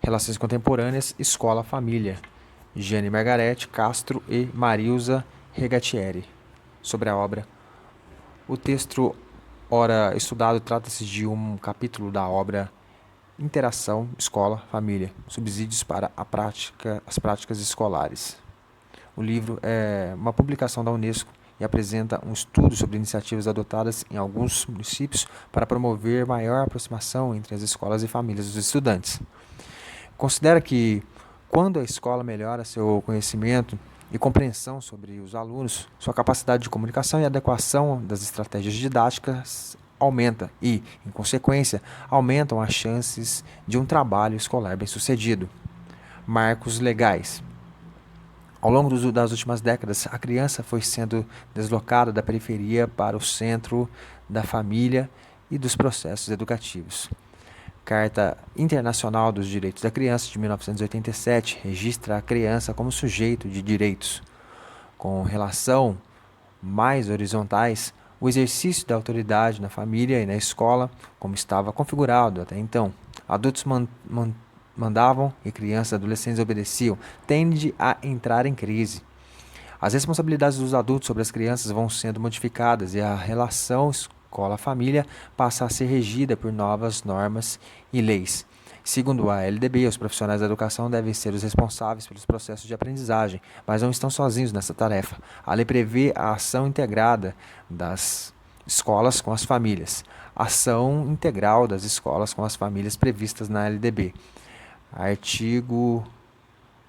Relações Contemporâneas, Escola, Família, Gianni Margarete Castro e Marilza Regatieri, sobre a obra. O texto ora estudado trata-se de um capítulo da obra Interação, Escola, Família, Subsídios para as Práticas Escolares. O livro é uma publicação da Unesco e apresenta um estudo sobre iniciativas adotadas em alguns municípios para promover maior aproximação entre as escolas e famílias dos estudantes. Considera que, quando a escola melhora seu conhecimento e compreensão sobre os alunos, sua capacidade de comunicação e adequação das estratégias didáticas aumenta e, em consequência, aumentam as chances de um trabalho escolar bem-sucedido. Marcos legais. Ao longo das últimas décadas, a criança foi sendo deslocada da periferia para o centro da família e dos processos educativos. Carta Internacional dos Direitos da Criança, de 1987, registra a criança como sujeito de direitos. Com relação mais horizontais, o exercício da autoridade na família e na escola, como estava configurado até então. Adultos mandavam e crianças e adolescentes obedeciam, tende a entrar em crise. As responsabilidades dos adultos sobre as crianças vão sendo modificadas e a relação escola-família passa a ser regida por novas normas e leis. Segundo a LDB, os profissionais da educação devem ser os responsáveis pelos processos de aprendizagem, mas não estão sozinhos nessa tarefa. A lei prevê a ação integrada das escolas com as famílias. Ação integral das escolas com as famílias previstas na LDB. Artigo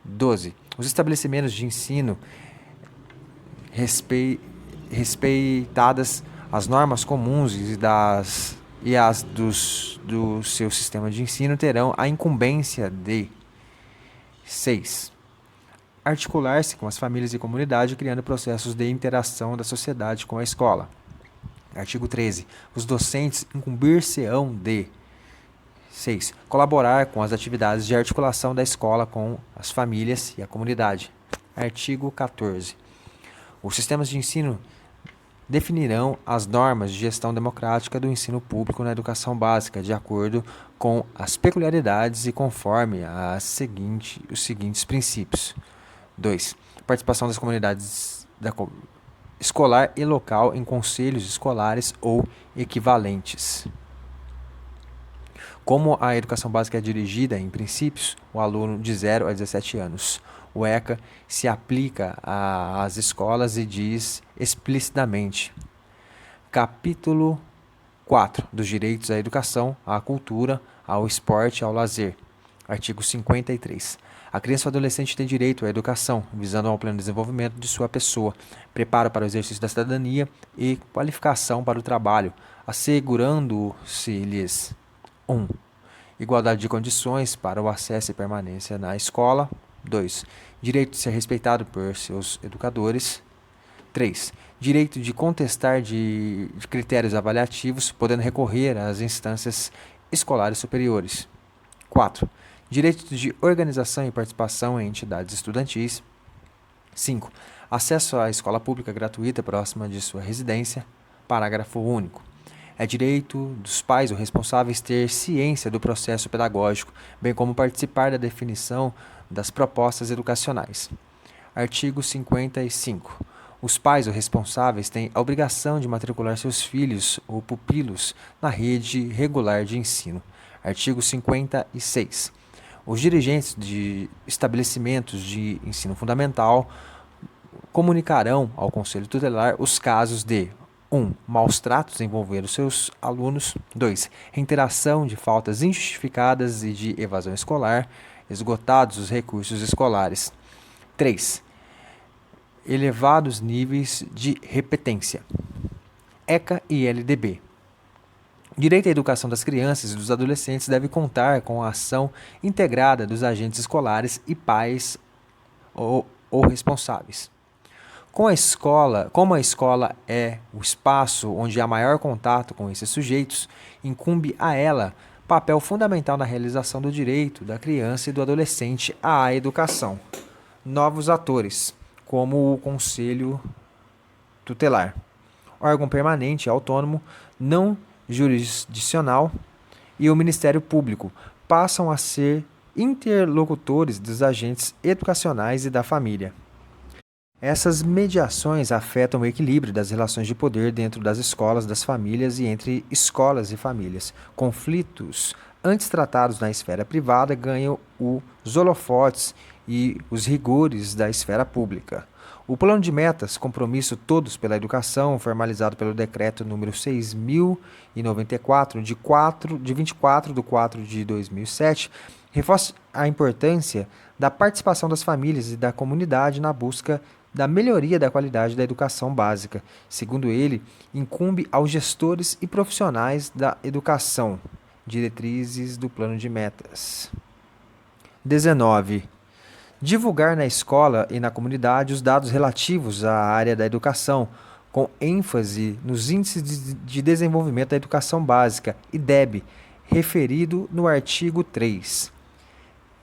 12. Os estabelecimentos de ensino respeitadas as normas comuns e as do seu sistema de ensino terão a incumbência de 6. Articular-se com as famílias e comunidade, criando processos de interação da sociedade com a escola. Artigo 13. Os docentes incumbir-se-ão de 6. Colaborar com as atividades de articulação da escola com as famílias e a comunidade. Artigo 14. Os sistemas de ensino definirão as normas de gestão democrática do ensino público na educação básica, de acordo com as peculiaridades e conforme os seguintes princípios. 2. Participação das comunidades escolar e local em conselhos escolares ou equivalentes. Como a educação básica é dirigida em princípios, o aluno de 0 a 17 anos. O ECA se aplica às escolas e diz explicitamente. Capítulo 4 dos direitos à educação, à cultura, ao esporte e ao lazer. Artigo 53. A criança ou adolescente tem direito à educação, visando ao pleno desenvolvimento de sua pessoa, preparo para o exercício da cidadania e qualificação para o trabalho, assegurando-se-lhes 1. Igualdade de condições para o acesso e permanência na escola. 2. Direito de ser respeitado por seus educadores. 3. Direito de contestar de critérios avaliativos, podendo recorrer às instâncias escolares superiores. 4. Direito de organização e participação em entidades estudantis. 5. Acesso à escola pública gratuita próxima de sua residência. Parágrafo único. É direito dos pais ou responsáveis ter ciência do processo pedagógico, bem como participar da definição das propostas educacionais. Artigo 55. Os pais ou responsáveis têm a obrigação de matricular seus filhos ou pupilos na rede regular de ensino. Artigo 56. Os dirigentes de estabelecimentos de ensino fundamental comunicarão ao Conselho Tutelar os casos de 1. Maus tratos envolvendo seus alunos. 2. Reiteração de faltas injustificadas e de evasão escolar, esgotados os recursos escolares. 3. Elevados níveis de repetência. ECA e LDB. Direito à educação das crianças e dos adolescentes deve contar com a ação integrada dos agentes escolares e pais ou responsáveis. Como a escola é o espaço onde há maior contato com esses sujeitos, incumbe a ela papel fundamental na realização do direito da criança e do adolescente à educação. Novos atores, como o Conselho Tutelar, órgão permanente, autônomo, não jurisdicional, e o Ministério Público, passam a ser interlocutores dos agentes educacionais e da família. Essas mediações afetam o equilíbrio das relações de poder dentro das escolas, das famílias e entre escolas e famílias. Conflitos antes tratados na esfera privada ganham os holofotes e os rigores da esfera pública. O Plano de Metas, Compromisso Todos pela Educação, formalizado pelo Decreto número 6.094, de 24 de 4 de 2007, reforça a importância da participação das famílias e da comunidade na busca da melhoria da qualidade da educação básica. Segundo ele, incumbe aos gestores e profissionais da educação. Diretrizes do Plano de Metas. 19. Divulgar na escola e na comunidade os dados relativos à área da educação, com ênfase nos índices de desenvolvimento da educação básica, IDEB, referido no artigo 3.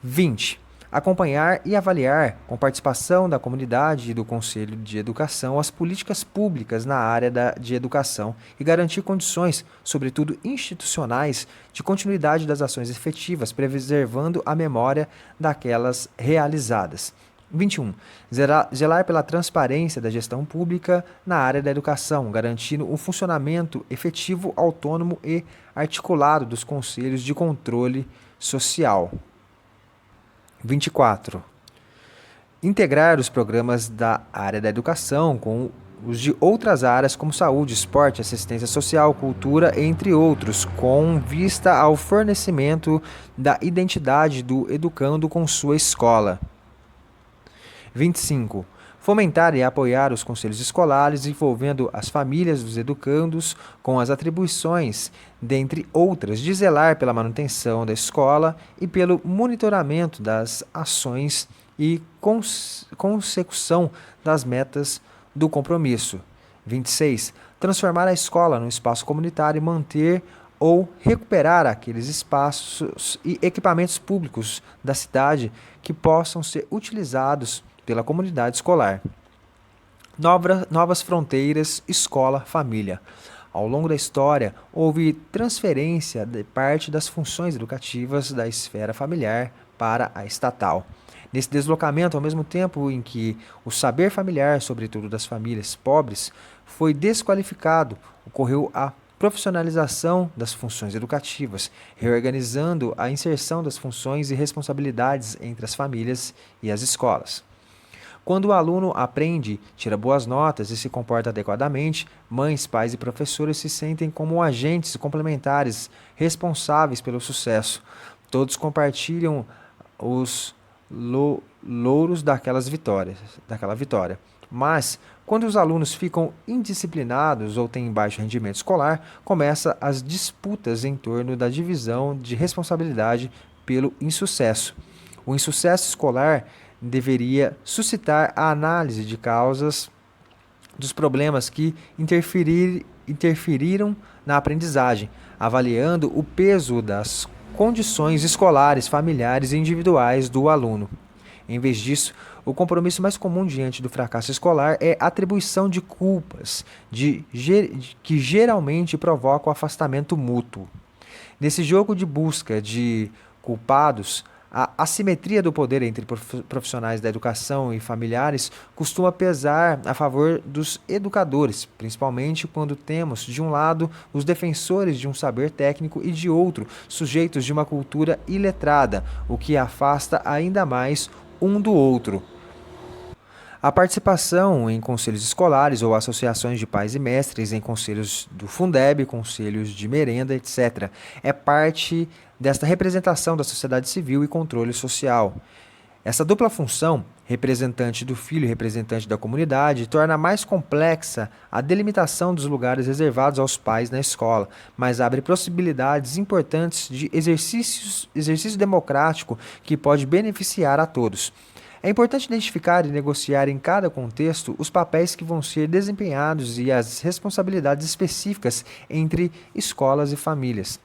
20. Acompanhar e avaliar, com participação da comunidade e do Conselho de Educação, as políticas públicas na área de educação e garantir condições, sobretudo institucionais, de continuidade das ações efetivas, preservando a memória daquelas realizadas. 21. Zelar pela transparência da gestão pública na área da educação, garantindo o funcionamento efetivo, autônomo e articulado dos conselhos de controle social. 24. Integrar os programas da área da educação com os de outras áreas como saúde, esporte, assistência social, cultura, entre outros, com vista ao fornecimento da identidade do educando com sua escola. 25. Fomentar e apoiar os conselhos escolares, envolvendo as famílias dos educandos com as atribuições, dentre outras, de zelar pela manutenção da escola e pelo monitoramento das ações e consecução das metas do compromisso. 26. Transformar a escola num espaço comunitário e manter ou recuperar aqueles espaços e equipamentos públicos da cidade que possam ser utilizados pela comunidade escolar. Novas fronteiras, escola, família. Ao longo da história, houve transferência de parte das funções educativas da esfera familiar para a estatal. Nesse deslocamento, ao mesmo tempo em que o saber familiar, sobretudo das famílias pobres, foi desqualificado, ocorreu a profissionalização das funções educativas, reorganizando a inserção das funções e responsabilidades entre as famílias e as escolas. Quando o aluno aprende, tira boas notas e se comporta adequadamente, mães, pais e professores se sentem como agentes complementares responsáveis pelo sucesso. Todos compartilham os louros daquela vitória. Mas, quando os alunos ficam indisciplinados ou têm baixo rendimento escolar, começam as disputas em torno da divisão de responsabilidade pelo insucesso. O insucesso escolar deveria suscitar a análise de causas dos problemas que interferiram na aprendizagem, avaliando o peso das condições escolares, familiares e individuais do aluno. Em vez disso, o compromisso mais comum diante do fracasso escolar é a atribuição de culpas, que geralmente provoca o afastamento mútuo. Nesse jogo de busca de culpados, a assimetria do poder entre profissionais da educação e familiares costuma pesar a favor dos educadores, principalmente quando temos, de um lado, os defensores de um saber técnico e, de outro, sujeitos de uma cultura iletrada, o que afasta ainda mais um do outro. A participação em conselhos escolares ou associações de pais e mestres, em conselhos do Fundeb, conselhos de merenda, etc., é parte desta representação da sociedade civil e controle social. Essa dupla função, representante do filho e representante da comunidade, torna mais complexa a delimitação dos lugares reservados aos pais na escola, mas abre possibilidades importantes de exercício democrático que pode beneficiar a todos. É importante identificar e negociar em cada contexto os papéis que vão ser desempenhados e as responsabilidades específicas entre escolas e famílias.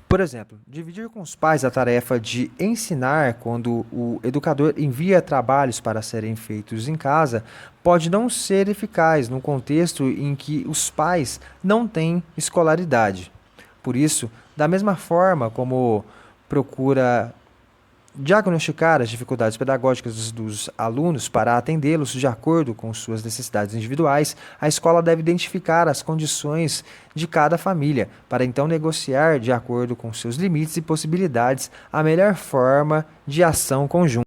Por exemplo, dividir com os pais a tarefa de ensinar quando o educador envia trabalhos para serem feitos em casa pode não ser eficaz num contexto em que os pais não têm escolaridade. Por isso, da mesma forma como procura diagnosticar as dificuldades pedagógicas dos alunos para atendê-los de acordo com suas necessidades individuais, a escola deve identificar as condições de cada família, para então negociar, de acordo com seus limites e possibilidades, a melhor forma de ação conjunta.